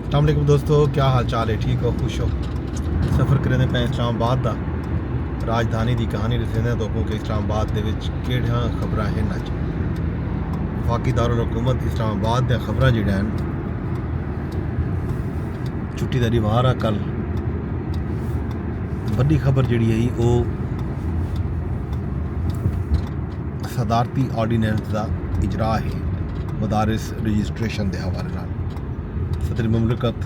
अस्सलाम वालेकुम दोस्तों, क्या हाल चाल है? ठीक हो, खुश हो? सफ़र करने पे इस्लामाबाद दा राजधानी की कहानी दसने लोगों के इस्लामाबाद दे विच केड़ियां खबरां हैं अज। वफाकी दारुल हुकूमत इस्लामाबाद दी खबरां जिहड़ियां हैं छुट्टी दा रिवार आ कल बड़ी खबर जिहड़ी है वो सदारती ऑर्डीनेंस का इजरा है मदारिस रजिस्ट्रेशन के हवाले नाल। सदर मुमलिकत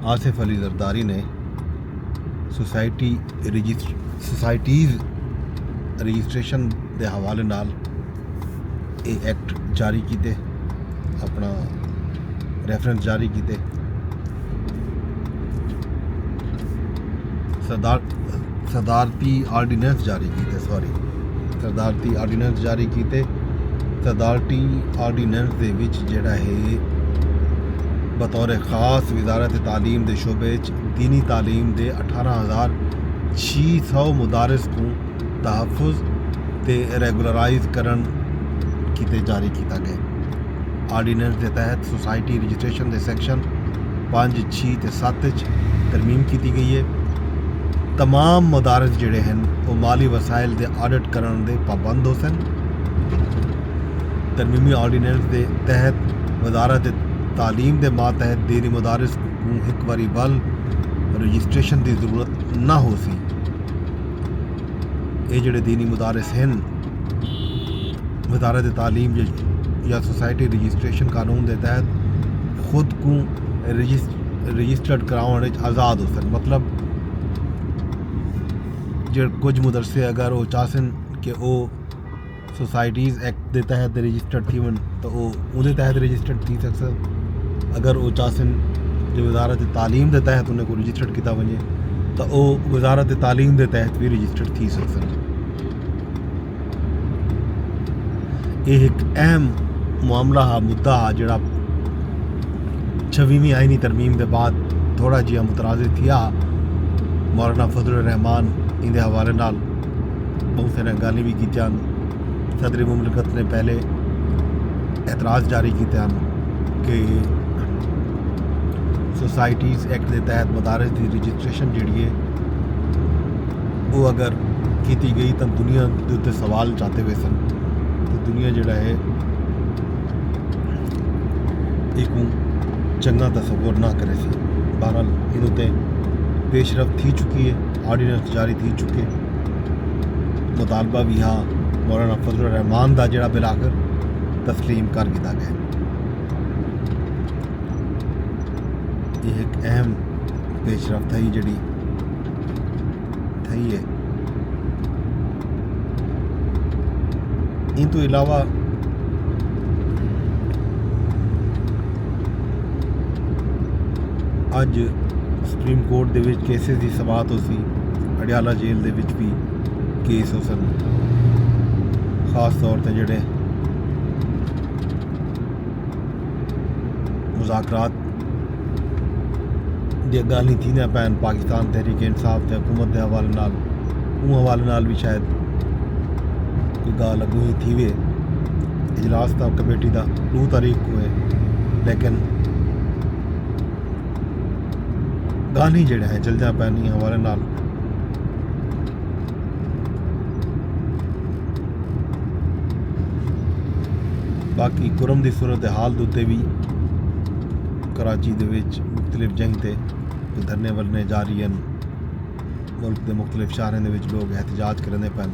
आसिफ अली जरदारी ने सोसाइटीज़ रजिस्ट्रेशन के हवाले नाल ये एक्ट जारी किए, अपना रेफरेंस जारी किए। सदारती ऑर्डीनेंस जारी किए, सदारती ऑर्डीनेंस जारी किए। सदारती ऑर्डीनेंस दे विच जिहड़ा है बतौर ख़ास वजारत तालीम के शोबे दीनी तालीम के 18,600 मुदारिस को तहफ़ुज़ ते रेगुलराइज करन किते जारी किया गया। ऑर्डीनेंस के तहत सोसाइटी रजिस्ट्रेशन के सैक्शन 5, 6 ते 7 तरमीम की गई है। तमाम मुदारिस जिहड़े हैं वो माली वसाइल के ऑडिट करन दे पाबंद हो सन। तरमीमी ऑर्डीनेंस के तहत वजारत तालीम के मातहत दीनी मदारिस को एक बारी बल रजिस्ट्रेशन की जरूरत ना हो सी। ये जोड़े दीनी मदारिस हैं वजारत तालीम या सोसाइटी रजिस्ट्रेशन कानून के तहत खुद को रजिस्टर्ड कराने आज़ाद हो सन। मतलब जो कुछ मदरसे अगर वो चाहन कि वो सोसाइटीज़ एक्ट के तहत रजिस्टर्ड थी वन तो वो उनके तहत रजिस्टर्ड थी सकते। अगर वो चाहन जो वजारत तालीम के तहत उन्हें को रजिस्टर्ड किया वजे तो वो वजारत तालीम के तहत भी रजिस्टर्ड थी सकते। ये एक अहम मामला हा, मुद्दा हा जिहड़ा 26वीं आईनी तरमीम के बाद थोड़ा जिहा मुतराज़ थिया। मौलाना फजलुर रहमान इन हवाले नाल बहुत सारे गाली भी की। सदर मुमलिकत ने पहले एतराज़ जारी किया कि सोसाइटीज़ एक्ट के तहत मदारिस की रजिस्ट्रेशन जी है वो अगर की गई तो दुनिया के उत्ते सवाल चाहते हुए सन। तो दुनिया जोड़ा है एक चंगा तस्वुर ना करे सी। बहरहाल इन उत्ते पेशरफ थी चुकी है, ऑर्डीनेंस जारी थी चुके। मुतालबा भी हाँ मौलाना फजलुर रहमान का जोड़ा बिल आखिर तस्लीम कर दिया गया। यह एक अहम पेशरफ थी जी थी है। इन तो इलावा अज सुप्रीम कोर्ट दे विच केसेस की समात हो सी। अडियाला जेल दे विच भी केस हो सन। खास तौर पर जोड़े मुज़ाकरात दी गाली थी ना पैन पाकिस्तान तहरीक इंसाफ ते हुकूमत के हवाले नाल भी शायद कोई गाल अगू ही थी वे। इजलास था कमेटी का 2 तारीख को है, लेकिन गाली जड़ा है जल्दा पैनी हवाले नाल बाकी कुरम की सूरत हाल के उत्ते भी कराची दे विच मुख्तलिफ जगह ते धरने वरने जारी हैं। मुल्क के मुख्तलिफ शहरों के लोग एहतजाज करने पैन।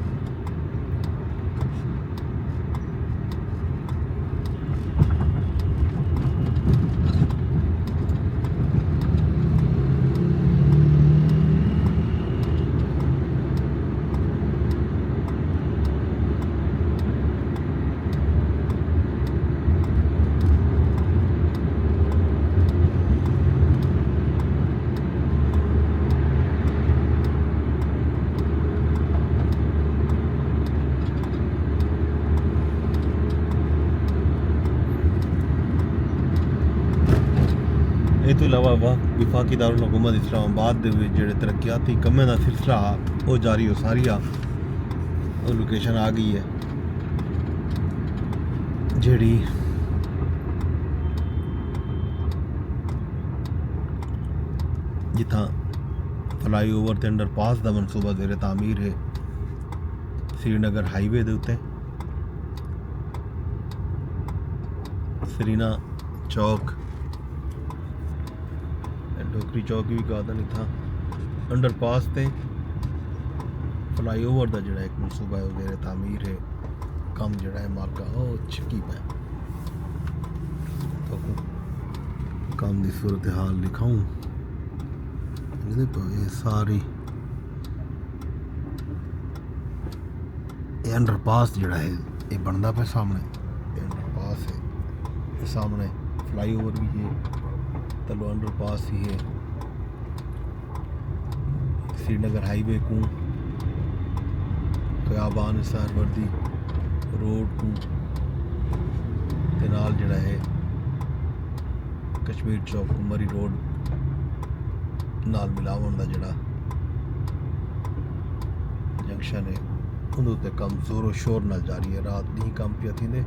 इस तो इलावा विफाकी दारुल हुकूमत इस्लामाबाद के जोड़े तरक्याती कमें का सिलसिला हा वो जारी हो सारी आ लोकेशन आ गई है जी जिथा फ्लाईओवर ते अंडरपास का मनसूबा ज़ेरे तामीर है श्रीनगर हाईवे के उत्ते। सरीना चौक डोकरी चौक भी गादन इतना अंडरपास ते फ्लाईओवर का जोड़ा एक मनसूबा है ज़ेरे तामीर है। कम जोड़ा है मालका छिकी पे तो काम की सूरत हाल लिखाऊँ तो ये सारी ये अंडरपास जोड़ा है ये बनता पे सामने ये अंडरपास है। सामने फ्लाईओवर भी है तलो अंडरपास ही है। श्रीनगर हाईवे को क़याबान सहरवर्दी रोड को ते नाल जड़ा है कश्मीर चौक मरी रोड नाल मिलावन का जड़ा जंक्शन है उन्होंने उत्ते कम जोरों शोर नाल जारी है। रात नहीं कम पिया थी ने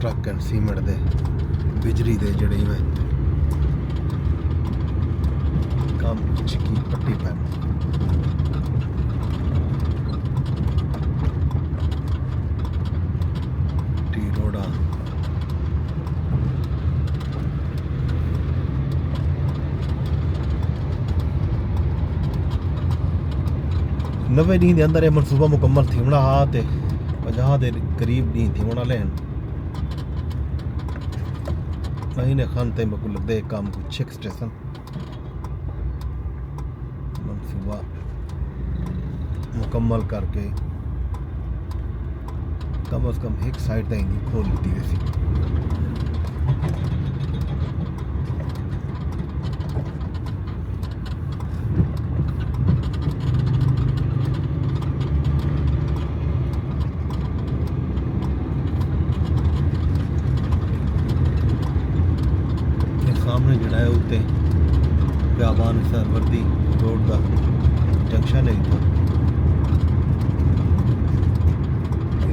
ट्रक एंड सीमेंट दे बिजली दे जड़े में काम चिकी पट्टी पैन टी रोड़ा नवे डी के अंदर यह मनसूबा मुकम्मल थी होना हा ते 50 के करीब डी थी होना लेन महीने खान ते मको लगता है काम को चेक स्टेशन मनसूबा मुकम्मल करके कम अज कम एक साइड तक खोल दी वैसी। सामने जड़ा है उत्ते क़याबान सहरवर्दी रोड का जंक्शन है इतना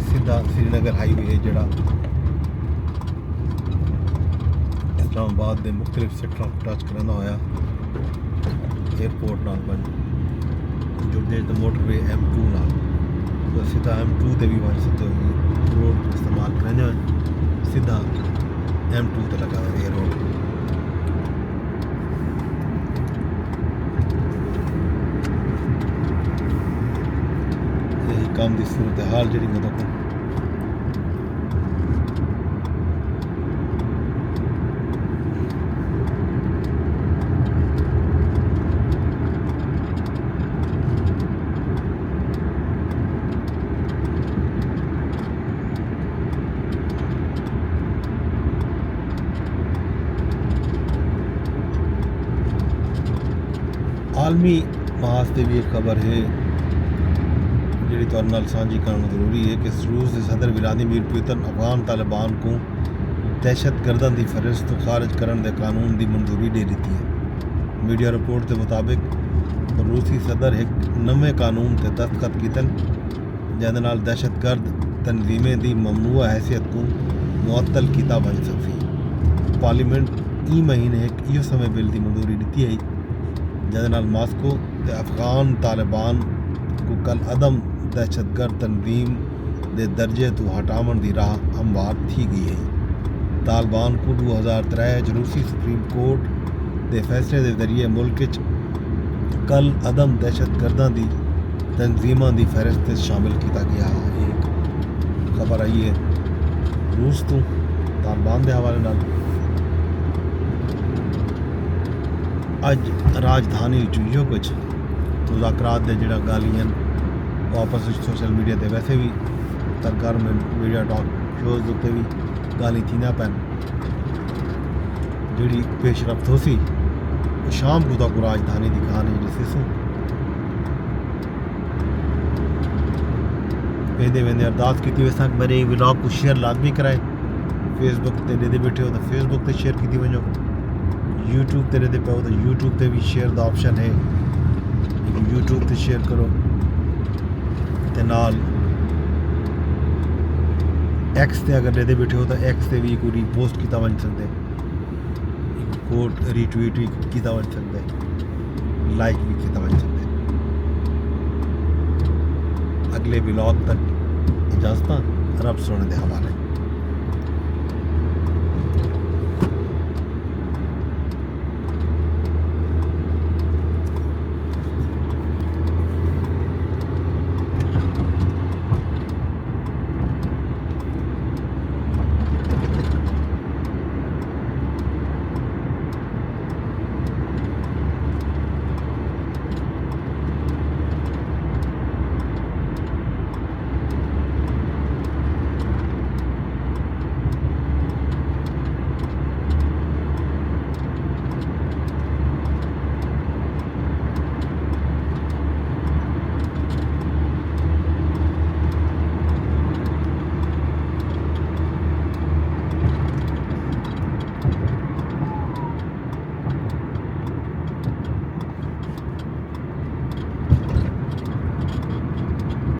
सीधा श्रीनगर हाईवे है जड़ा इस्लामाबाद के मुख्तलिफ सैक्टरों को टच करना होया एयरपोर्ट नाल बन जुड़े तो मोटरवे M2 नाल तो सीधा M2 ते भी बन सकते हो रोड इस्तेमाल करना सीधा M2 ते लगा हुआ है रोड। काम की सूरत हाल जी मतलब आलमी महाज से भी एक खबर है जी तो सांझी करना जरूरी है कि रूस के सदर व्लादिमीर पुतिन अफगान तालिबान को दहशत गर्दन की फहरिस्त तो खारिज करने के कानून की मंजूरी दे दी है। मीडिया रिपोर्ट के मुताबिक रूसी सदर एक नवे कानून से दस्तखत कितन जिहदे नाल दहशत गर्द तंजीमें की ममनूआ हैसियत को मुअत्तल किया बन सकी। पार्लीमेंट ई महीने एक इहो समय बिल की मंजूरी दी है जिहदे नाल मास्को ते अफगान तालिबान को कल अदम दहशतगर्द तंजीम के दर्जे तो हटावन की राह हमवार थी गई है। तालिबान को 2003 रूसी सुप्रीम कोर्ट के फैसले के जरिए मुल्क कल अदम दहशतगर्दा की तंजीमों की फहरिस्त शामिल किया गया। एक खबर आई है रूस तो तालिबान के हवाले नाल अज राजधानी जो कुछ मुज़ाकरात के जोड़ा गालियां आपस सोशल मीडिया पे वैसे भी सरकार में मीडिया टॉक शोज़ उत्ते भी गाली थी ना पैन जी पेशरफ्त हो सी शाम को तक राजधानी की कहानी जिसू वेंदे वेंदे अरदास की वैसा मेरे व्लॉग को शेयर लाजमी कराए फेसबुक ते ॾेदे बैठे हो तो फेसबुक ते शेयर की वञो, यूट्यूब ते ॾेदे पियो तो यूट्यूब ते भी शेयर दा ऑप्शन है, यूट्यूब ते शेयर करो ते नाल एक्स ते अगर ॾेदे बैठे हो तो एक्स ते भी कोई पोस्ट कीता वञ सकदे, कोट रीट्वीट भी कीता वञ सकदे, लाइक भी कीता वञ सकदे। अगले ब्लॉग तक इजाजत, रब सोने दे हवाले।